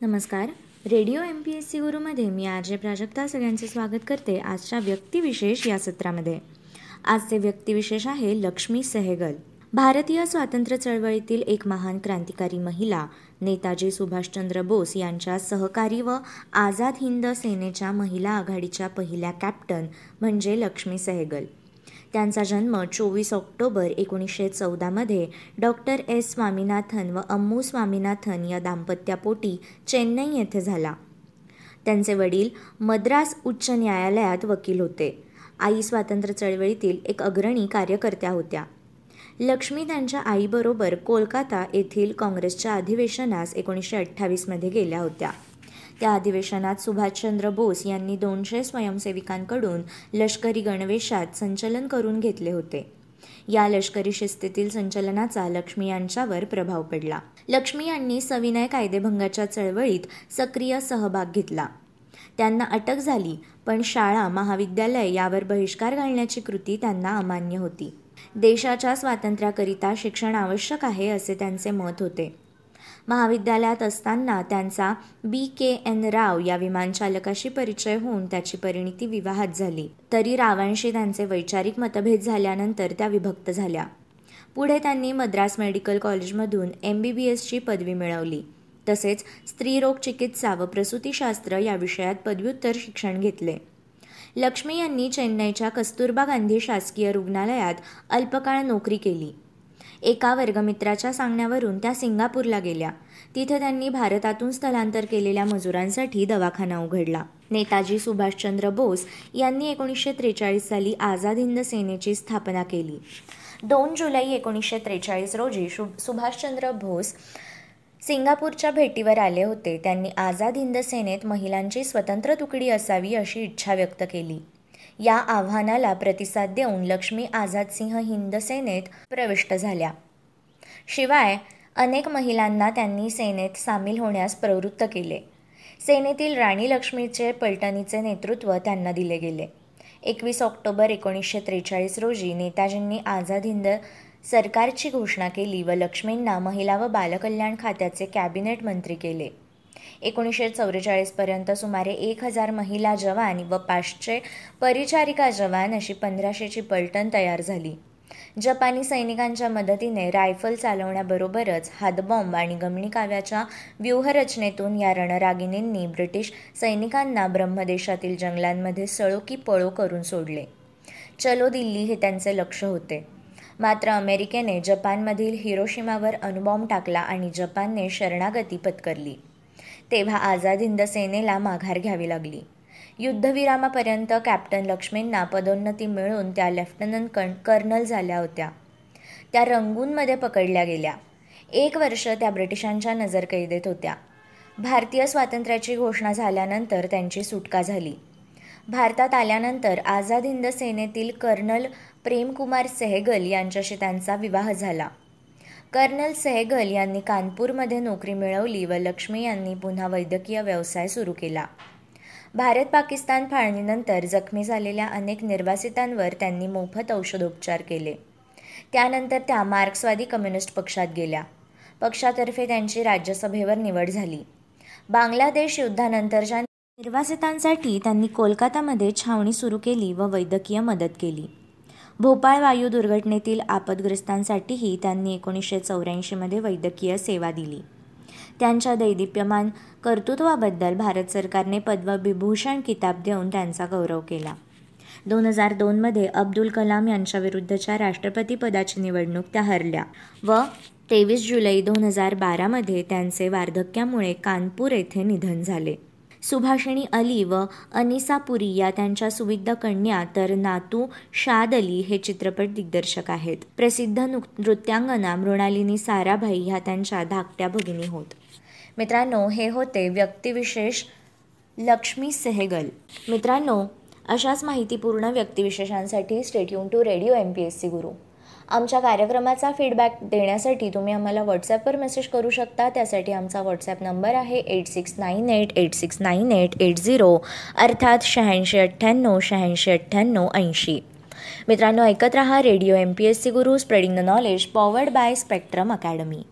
नमस्कार. Radio MPSC गुरुमध्ये मी RJ Prajakta सगळ्यांचे स्वागत करते. आजच्या व्यक्तिविशेष या सत्रामध्ये आजचे व्यक्तिविशेष आहे लक्ष्मी सेहगल. भारतीय स्वातंत्र्य चळवळीतील एक महान क्रांतिकारी महिला, नेताजी सुभाषचंद्र बोस यांच्या सहकारी व आझाद हिंद सेनेच्या महिला आघाडीच्या पहिल्या कॅप्टन म्हणजे लक्ष्मी सेहगल. त्यांचा जन्म 24 ऑक्टोबर 1914 डॉक्टर S. स्वामीनाथन व अम्मू स्वामीनाथन या दाम्पत्यापोटी चेन्नई येथे झाला. त्यांचे वडील मद्रास उच्च न्यायालयात वकील होते. आई स्वातंत्र्य चळवळीतील एक अग्रणी कार्यकर्त्या होत्या. लक्ष्मी त्यांच्या आईबरोबर कोलकाता येथील काँग्रेसच्या अधिवेशनास 1928 गेल्या होत्या. त्या अधिवेशनात सुभाषचंद्र बोस यांनी 200 स्वयंसेविकांकडून लष्करी गणवेशात संचलन करून घेतले होते. या लष्करी शिस्तीतील संचलनाचा लक्ष्मी यांच्यावर प्रभाव पडला. लक्ष्मी यांनी सविनय कायदेभंगाच्या चळवळीत सक्रिय सहभाग घेतला. त्यांना अटक झाली, पण शाळा महाविद्यालय यावर बहिष्कार घालण्याची कृती त्यांना अमान्य होती. देशाच्या स्वातंत्र्याकरिता शिक्षण आवश्यक आहे असे त्यांचे मत होते. महाविद्यालयात असताना त्यांचा B.K.N. राव या विमानचालकाशी परिचय होऊन त्याची परिणिती विवाहात झाली. तरी रावांशी त्यांचे वैचारिक मतभेद झाल्यानंतर त्या विभक्त झाल्या. पुढे त्यांनी मद्रास मेडिकल कॉलेजमधून MBBSची पदवी मिळवली. तसेच स्त्रीरोग चिकित्सा व प्रसूतीशास्त्र या विषयात पदव्युत्तर शिक्षण घेतले. लक्ष्मी यांनी चेन्नईच्या कस्तुरबा गांधी शासकीय रुग्णालयात अल्पकाळ नोकरी केली. एका वर्गमित्राच्या सांगण्यावरून त्या सिंगापूरला गेल्या. तिथे त्यांनी भारतातून स्थलांतर केलेल्या मजुरांसाठी दवाखाना उघडला. नेताजी सुभाषचंद्र बोस यांनी 1943 साली आझाद हिंद सेनेची स्थापना केली. 2 जुलै 1943 रोजी सुभाषचंद्र बोस सिंगापूरच्या भेटीवर आले होते. त्यांनी आझाद हिंद सेनेत महिलांची स्वतंत्र तुकडी असावी अशी इच्छा व्यक्त केली. या आव्हानाला प्रतिसाद देऊन लक्ष्मी आझाद सिंह हिंद सेनेत प्रविष्ट झाल्या. शिवाय अनेक महिलांना त्यांनी सेनेत सामील होण्यास प्रवृत्त केले. सेनेतील राणी लक्ष्मीचे पलटणीचे नेतृत्व त्यांना दिले गेले. 21 ऑक्टोबर 1943 रोजी नेताजींनी आझाद हिंद सरकारची घोषणा केली व लक्ष्मींना महिला व बालकल्याण खात्याचे कॅबिनेट मंत्री केले. 1944 पर्यंत सुमारे 1000 महिला जवान व 500 परिचारिका जवान अशी 1500ची पलटण तयार झाली. जपानी सैनिकांच्या मदतीने रायफल चालवण्याबरोबरच हातबॉम्ब आणि गमणीकाव्याच्या व्यूहरचनेतून या रणरागिणींनी ब्रिटिश सैनिकांना ब्रह्मदेशातील जंगलांमध्ये सळो की पळो करून सोडले. चलो दिल्ली हे त्यांचे लक्ष होते. मात्र अमेरिकेने जपानमधील हिरोशिमावर अणुबॉम्ब टाकला आणि जपानने शरणागती पत्करली. तेव्हा आझाद हिंद सेनेला माघार घ्यावी लागली. युद्धविरामापर्यंत कॅप्टन लक्ष्मींना पदोन्नती मिळून त्या लेफ्टनंट कर्नल झाल्या होत्या. त्या रंगूनमध्ये पकडल्या गेल्या. 1 वर्ष त्या ब्रिटिशांच्या नजरकैदेत होत्या. भारतीय स्वातंत्र्याची घोषणा झाल्यानंतर त्यांची सुटका झाली. भारतात आल्यानंतर आझाद हिंद सेनेतील कर्नल प्रेमकुमार सेहगल यांच्याशी त्यांचा विवाह झाला. कर्नल सेहगल यांनी कानपूरमध्ये नोकरी मिळवली व लक्ष्मी यांनी पुन्हा वैद्यकीय व्यवसाय सुरू केला. भारत-पाकिस्तान फाळणीनंतर जखमी झालेल्या अनेक निर्वासितांवर त्यांनी मोफत औषधोपचार केले. त्यानंतर त्या मार्क्सवादी कम्युनिस्ट पक्षात गेल्या. पक्षातर्फे त्यांची राज्यसभेवर निवड झाली. बांगलादेश युद्धानंतरच्या निर्वासितांसाठी त्यांनी कोलकातामध्ये छावणी सुरू केली व वैद्यकीय मदत केली. भोपाळ वायू दुर्घटनेतील आपदग्रस्तांसाठीही त्यांनी 1984 वैद्यकीय सेवा दिली. त्यांच्या दैदिप्यमान कर्तृत्वाबद्दल भारत सरकारने पद्मविभूषण किताब देऊन त्यांचा गौरव केला. 2002 अब्दुल कलाम यांच्याविरुद्धच्या राष्ट्रपतीपदाची निवडणूक त्या हरल्या व 23 जुलै 2012 त्यांचे वार्धक्यामुळे कानपूर येथे निधन झाले. सुभाषिणी अली व अनिसा पुरी या त्यांच्या सुविद्ध कन्या तर नातू शाद अली हे चित्रपट दिग्दर्शक आहेत. प्रसिद्ध नृत्यांगना मृणालिनी साराभाई ह्या त्यांच्या धाकट्या भगिनी होत. मित्रांनो, हे होते व्यक्तिविशेष लक्ष्मी सेहगल. मित्रांनो, अशाच माहितीपूर्ण व्यक्तिविशेषांसाठी stay tune to radio MPSC Guru. आमच्या कार्यक्रमाचा फीडबॅक देण्यासाठी तुम्ही आम्हाला व्हॉट्सॲपवर मेसेज करू शकता. त्यासाठी आमचा व्हॉट्सॲप नंबर आहे 8698869880 अर्थात 8698869880. मित्रांनो, ऐकत रहा radio MPSC Guru, spreading the knowledge, powered by spectrum academy.